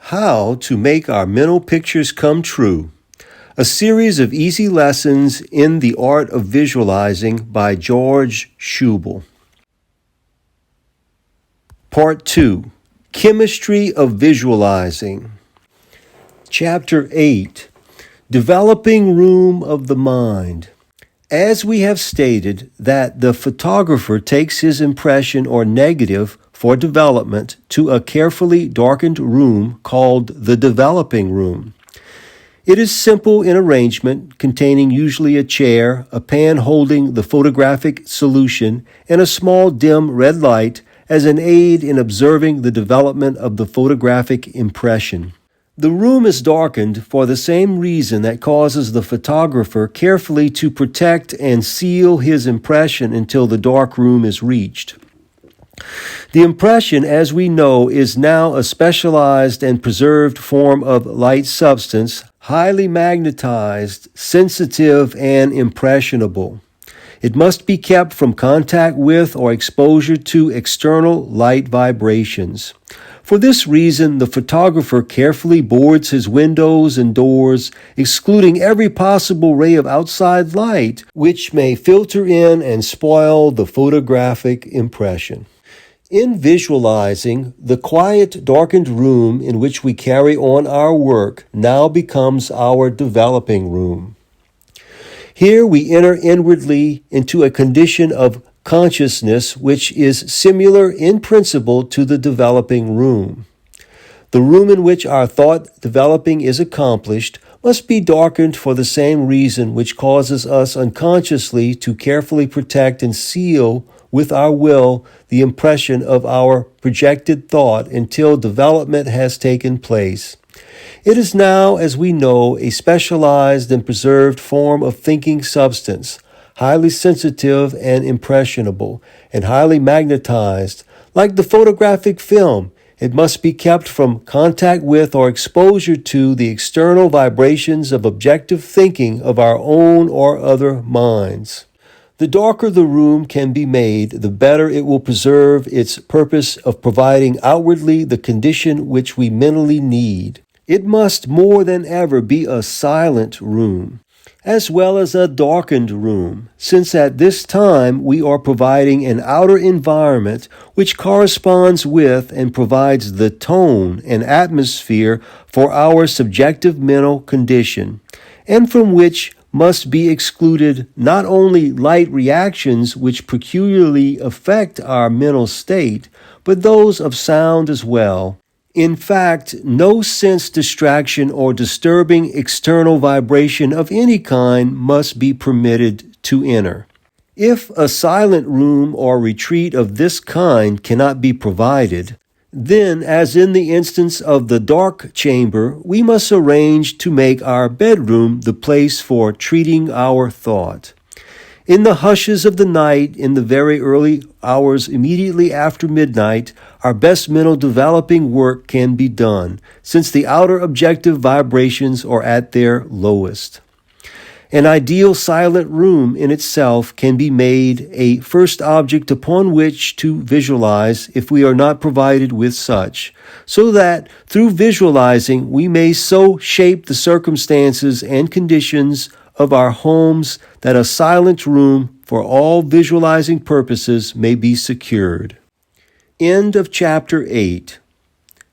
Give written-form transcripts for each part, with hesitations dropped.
How to Make Our Mental Pictures Come True. A series of easy lessons in the art of visualizing by George Schuebel. Part 2. Chemistry of Visualizing. Chapter 8. Developing Room of the Mind. As we have stated that the photographer takes his impression or negative for development to a carefully darkened room called the developing room. It is simple in arrangement, containing usually a chair, a pan holding the photographic solution, and a small dim red light as an aid in observing the development of the photographic impression. The room is darkened for the same reason that causes the photographer carefully to protect and seal his impression until the dark room is reached. The impression, as we know, is now a specialized and preserved form of light substance, highly magnetized, sensitive, and impressionable. It must be kept from contact with or exposure to external light vibrations. For this reason, the photographer carefully boards his windows and doors, excluding every possible ray of outside light, which may filter in and spoil the photographic impression. In visualizing, the quiet, darkened room in which we carry on our work now becomes our developing room. Here we enter inwardly into a condition of consciousness which is similar in principle to the developing room. The room in which our thought developing is accomplished must be darkened for the same reason which causes us unconsciously to carefully protect and seal with our will the impression of our projected thought until development has taken place. It is now, as we know, a specialized and preserved form of thinking substance, highly sensitive and impressionable, and highly magnetized. Like the photographic film, it must be kept from contact with or exposure to the external vibrations of objective thinking of our own or other minds. The darker the room can be made, the better it will preserve its purpose of providing outwardly the condition which we mentally need. It must more than ever be a silent room, as well as a darkened room, since at this time we are providing an outer environment which corresponds with and provides the tone and atmosphere for our subjective mental condition, and from which must be excluded not only light reactions which peculiarly affect our mental state, but those of sound as well. In fact, no sense distraction or disturbing external vibration of any kind must be permitted to enter. If a silent room or retreat of this kind cannot be provided, then, as in the instance of the dark chamber, we must arrange to make our bedroom the place for treating our thought. In the hushes of the night, in the very early hours immediately after midnight, our best mental developing work can be done, since the outer objective vibrations are at their lowest. An ideal silent room in itself can be made a first object upon which to visualize if we are not provided with such, so that through visualizing we may so shape the circumstances and conditions of our homes that a silent room for all visualizing purposes may be secured. End of Chapter 8.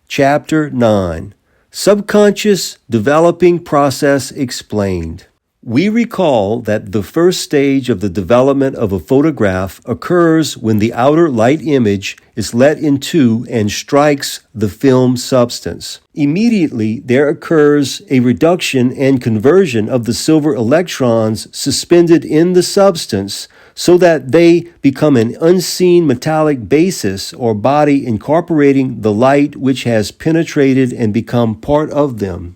Chapter 9. Subconscious Developing Process Explained. We recall that the first stage of the development of a photograph occurs when the outer light image is let into and strikes the film substance. Immediately, there occurs a reduction and conversion of the silver electrons suspended in the substance so that they become an unseen metallic basis or body incorporating the light which has penetrated and become part of them.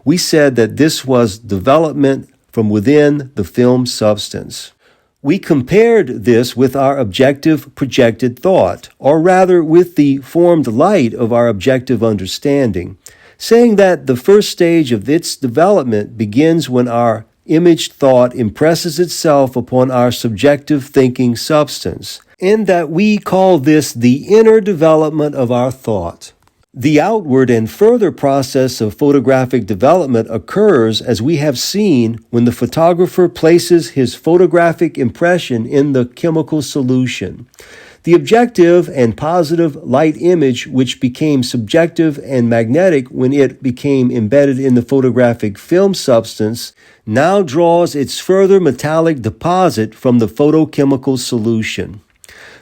We said that this was development from within the film substance. We compared this with our objective projected thought, or rather with the formed light of our objective understanding, saying that the first stage of its development begins when our imaged thought impresses itself upon our subjective thinking substance, and that we call this the inner development of our thought. The outward and further process of photographic development occurs, as we have seen, when the photographer places his photographic impression in the chemical solution. The objective and positive light image, which became subjective and magnetic when it became embedded in the photographic film substance, now draws its further metallic deposit from the photochemical solution.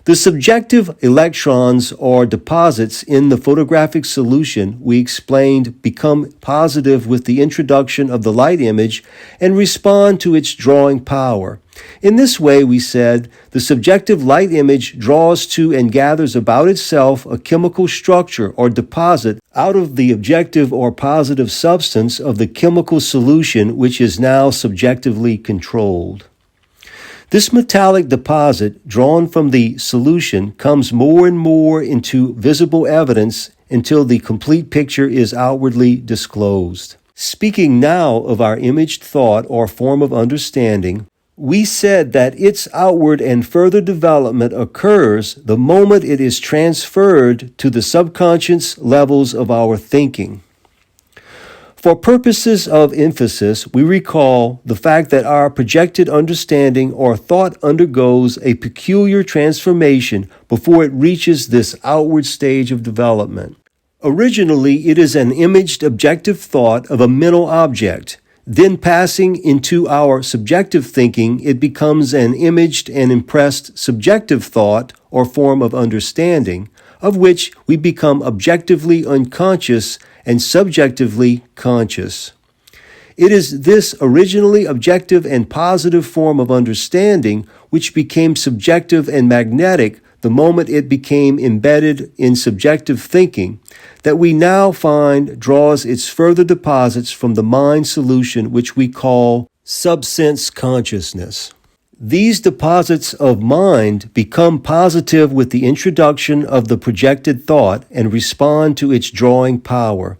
The subjective electrons or deposits in the photographic solution, we explained, become positive with the introduction of the light image and respond to its drawing power. In this way, we said, the subjective light image draws to and gathers about itself a chemical structure or deposit out of the objective or positive substance of the chemical solution, which is now subjectively controlled. This metallic deposit drawn from the solution comes more and more into visible evidence until the complete picture is outwardly disclosed. Speaking now of our imaged thought or form of understanding, we said that its outward and further development occurs the moment it is transferred to the subconscious levels of our thinking. For purposes of emphasis, we recall the fact that our projected understanding or thought undergoes a peculiar transformation before it reaches this outward stage of development. Originally, it is an imaged objective thought of a mental object. Then passing into our subjective thinking, it becomes an imaged and impressed subjective thought or form of understanding, of which we become objectively unconscious and subjectively conscious. It is this originally objective and positive form of understanding which became subjective and magnetic the moment it became embedded in subjective thinking that we now find draws its further deposits from the mind solution, which we call subsense consciousness. These deposits of mind become positive with the introduction of the projected thought and respond to its drawing power.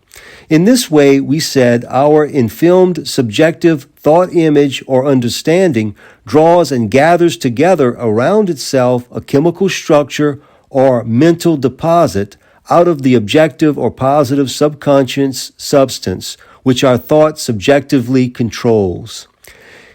In this way, we said our infilmed subjective thought image or understanding draws and gathers together around itself a chemical structure or mental deposit out of the objective or positive subconscious substance, which our thought subjectively controls.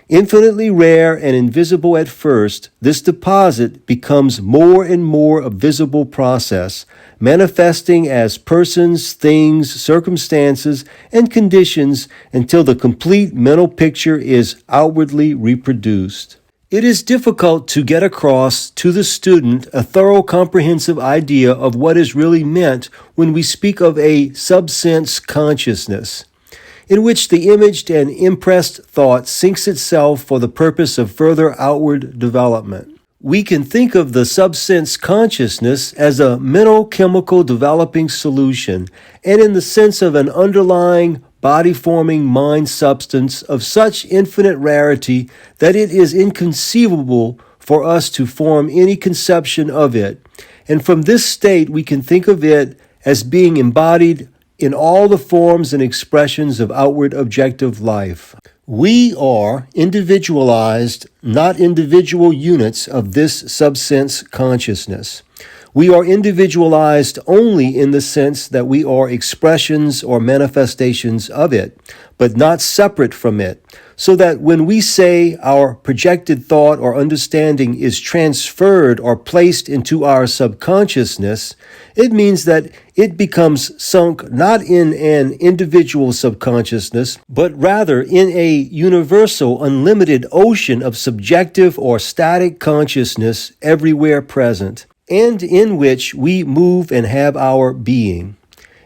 Infinitely rare and invisible at first, this deposit becomes more and more a visible process, manifesting as persons, things, circumstances, and conditions until the complete mental picture is outwardly reproduced. It is difficult to get across to the student a thorough comprehensive idea of what is really meant when we speak of a subsense consciousness, in which the imaged and impressed thought sinks itself for the purpose of further outward development. We can think of the subsense consciousness as a mental chemical developing solution, and in the sense of an underlying body-forming mind substance of such infinite rarity that it is inconceivable for us to form any conception of it. And from this state we can think of it as being embodied in all the forms and expressions of outward objective life. We are individualized, not individual units of this subsense consciousness. We are individualized only in the sense that we are expressions or manifestations of it, but not separate from it, so that when we say our projected thought or understanding is transferred or placed into our subconsciousness, it means that it becomes sunk not in an individual subconsciousness, but rather in a universal, unlimited ocean of subjective or static consciousness everywhere present, and in which we move and have our being.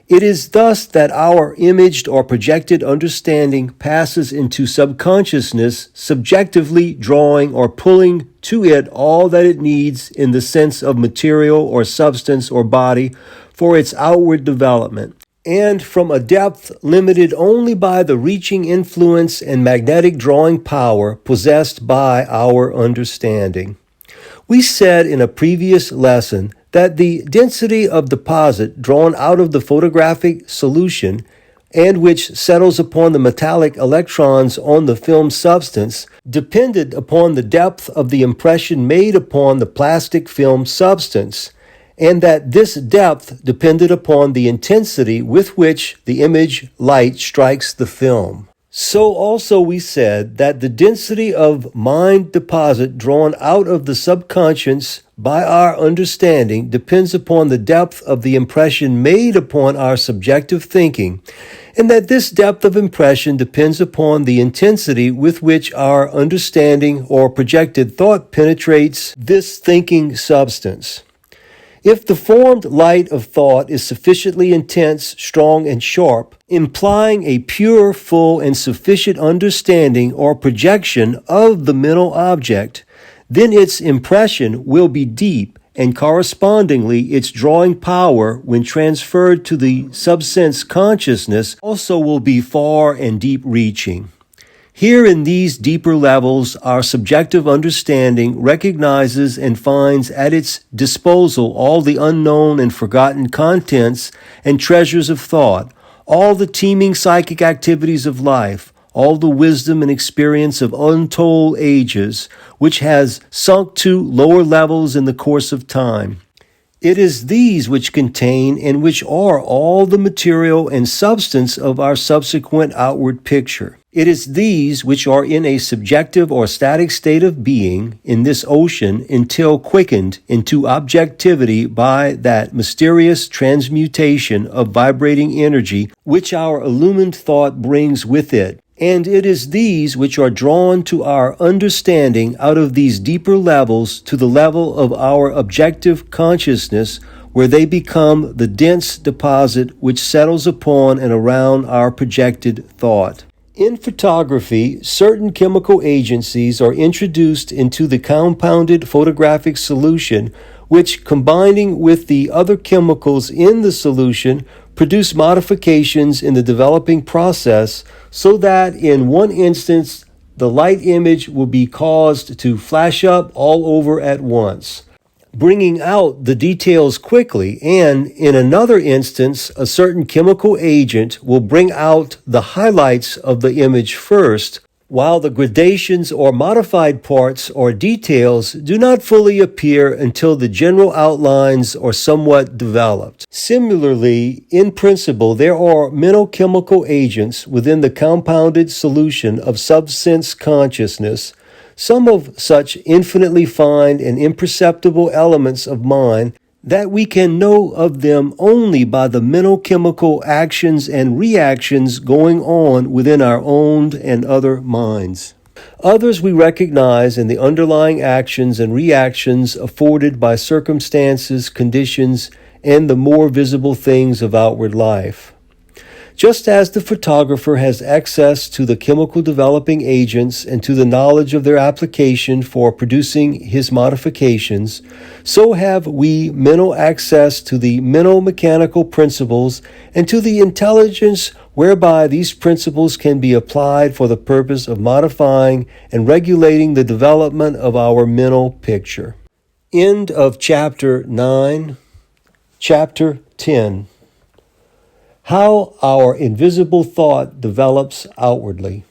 It is thus that our imaged or projected understanding passes into subconsciousness, subjectively drawing or pulling to it all that it needs in the sense of material or substance or body for its outward development, and from a depth limited only by the reaching influence and magnetic drawing power possessed by our understanding. We said in a previous lesson that the density of deposit drawn out of the photographic solution and which settles upon the metallic electrons on the film substance depended upon the depth of the impression made upon the plastic film substance, and that this depth depended upon the intensity with which the image light strikes the film. So also we said that the density of mind deposit drawn out of the subconscious by our understanding depends upon the depth of the impression made upon our subjective thinking, and that this depth of impression depends upon the intensity with which our understanding or projected thought penetrates this thinking substance. If the formed light of thought is sufficiently intense, strong, and sharp, implying a pure, full, and sufficient understanding or projection of the mental object, then its impression will be deep, and correspondingly its drawing power, when transferred to the subsense consciousness, also will be far and deep-reaching. Here in these deeper levels, our subjective understanding recognizes and finds at its disposal all the unknown and forgotten contents and treasures of thought, all the teeming psychic activities of life, all the wisdom and experience of untold ages, which has sunk to lower levels in the course of time. It is these which contain and which are all the material and substance of our subsequent outward picture. It is these which are in a subjective or static state of being in this ocean until quickened into objectivity by that mysterious transmutation of vibrating energy which our illumined thought brings with it. And it is these which are drawn to our understanding out of these deeper levels to the level of our objective consciousness, where they become the dense deposit which settles upon and around our projected thought. In photography, certain chemical agencies are introduced into the compounded photographic solution, which, combining with the other chemicals in the solution, produce modifications in the developing process, so that in one instance the light image will be caused to flash up all over at once, bringing out the details quickly, and in another instance a certain chemical agent will bring out the highlights of the image first, while the gradations or modified parts or details do not fully appear until the general outlines are somewhat developed. Similarly, in principle, there are mental chemical agents within the compounded solution of subsense consciousness, some of such infinitely fine and imperceptible elements of mind that we can know of them only by the mental chemical actions and reactions going on within our own and other minds. Others we recognize in the underlying actions and reactions afforded by circumstances, conditions, and the more visible things of outward life. Just as the photographer has access to the chemical developing agents and to the knowledge of their application for producing his modifications, so have we mental access to the mental mechanical principles and to the intelligence whereby these principles can be applied for the purpose of modifying and regulating the development of our mental picture. End of Chapter 9. Chapter 10. How our invisible thought develops outwardly.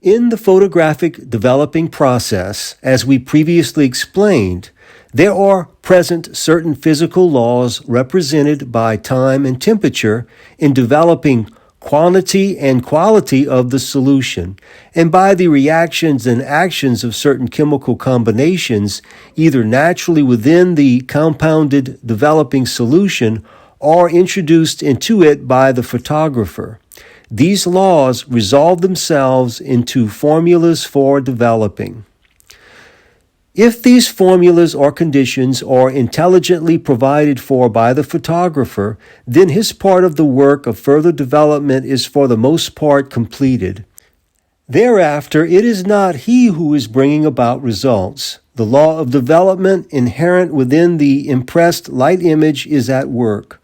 In the photographic developing process, as we previously explained, there are present certain physical laws represented by time and temperature in developing quantity and quality of the solution, and by the reactions and actions of certain chemical combinations, either naturally within the compounded developing solution or introduced into it by the photographer. These laws resolve themselves into formulas for developing. If these formulas or conditions are intelligently provided for by the photographer, then his part of the work of further development is for the most part completed. Thereafter, it is not he who is bringing about results. The law of development inherent within the impressed light image is at work.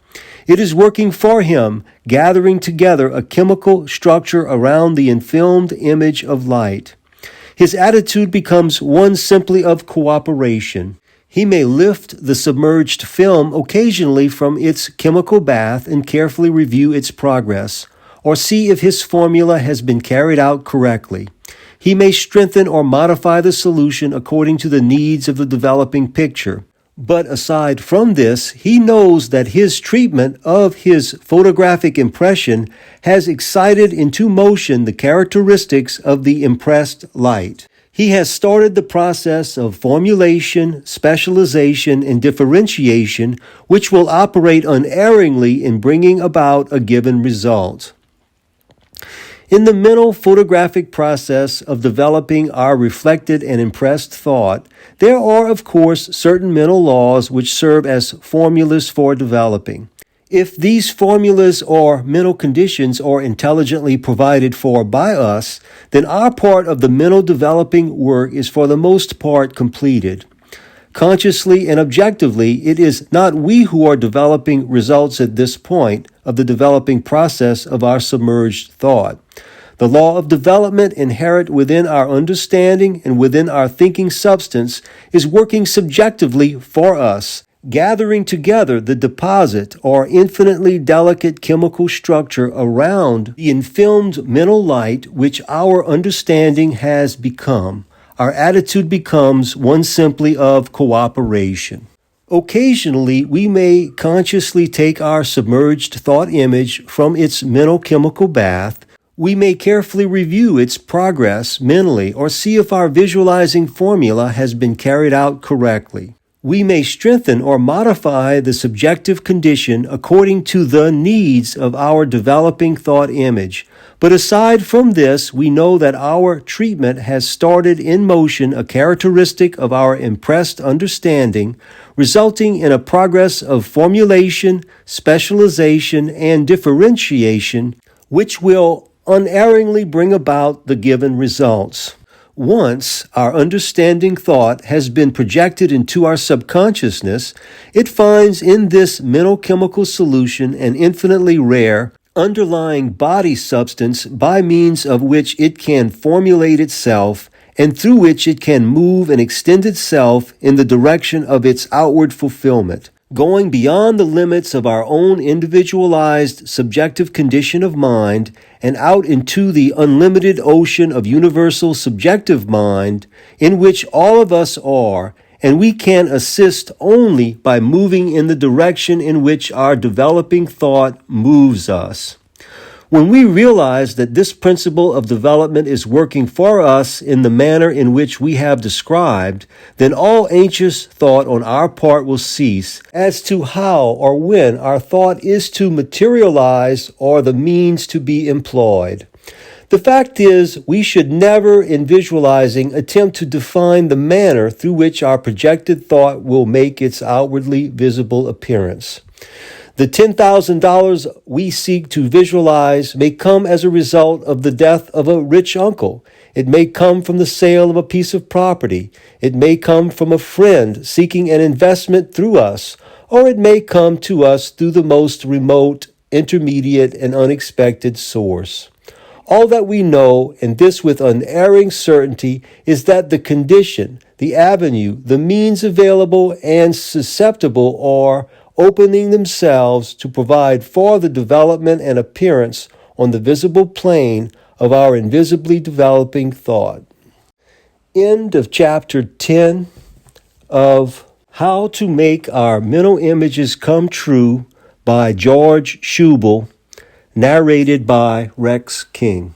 It is working for him, gathering together a chemical structure around the infilmed image of light. His attitude becomes one simply of cooperation. He may lift the submerged film occasionally from its chemical bath and carefully review its progress, or see if his formula has been carried out correctly. He may strengthen or modify the solution according to the needs of the developing picture. But aside from this, he knows that his treatment of his photographic impression has excited into motion the characteristics of the impressed light. He has started the process of formulation, specialization, and differentiation, which will operate unerringly in bringing about a given result. In the mental photographic process of developing our reflected and impressed thought, there are, of course, certain mental laws which serve as formulas for developing. If these formulas or mental conditions are intelligently provided for by us, then our part of the mental developing work is for the most part completed. Consciously and objectively, it is not we who are developing results at this point of the developing process of our submerged thought. The law of development inherent within our understanding and within our thinking substance is working subjectively for us, gathering together the deposit or infinitely delicate chemical structure around the infilmed mental light which our understanding has become. Our attitude becomes one simply of cooperation. Occasionally, we may consciously take our submerged thought image from its mental chemical bath. We may carefully review its progress mentally or see if our visualizing formula has been carried out correctly. We may strengthen or modify the subjective condition according to the needs of our developing thought image. But aside from this, we know that our treatment has started in motion a characteristic of our impressed understanding, resulting in a progress of formulation, specialization, and differentiation, which will unerringly bring about the given results. Once our understanding thought has been projected into our subconsciousness, it finds in this mental chemical solution an infinitely rare, underlying body substance by means of which it can formulate itself and through which it can move and extend itself in the direction of its outward fulfillment, going beyond the limits of our own individualized subjective condition of mind and out into the unlimited ocean of universal subjective mind in which all of us are, and we can assist only by moving in the direction in which our developing thought moves us. When we realize that this principle of development is working for us in the manner in which we have described, then all anxious thought on our part will cease as to how or when our thought is to materialize or the means to be employed. The fact is, we should never, in visualizing, attempt to define the manner through which our projected thought will make its outwardly visible appearance. The $10,000 we seek to visualize may come as a result of the death of a rich uncle. It may come from the sale of a piece of property. It may come from a friend seeking an investment through us, or it may come to us through the most remote, intermediate, and unexpected source. All that we know, and this with unerring certainty, is that the condition, the avenue, the means available and susceptible are opening themselves to provide for the development and appearance on the visible plane of our invisibly developing thought. End of chapter 10 of How to Make Our Mental Images Come True by George Schuebel, narrated by Rex King.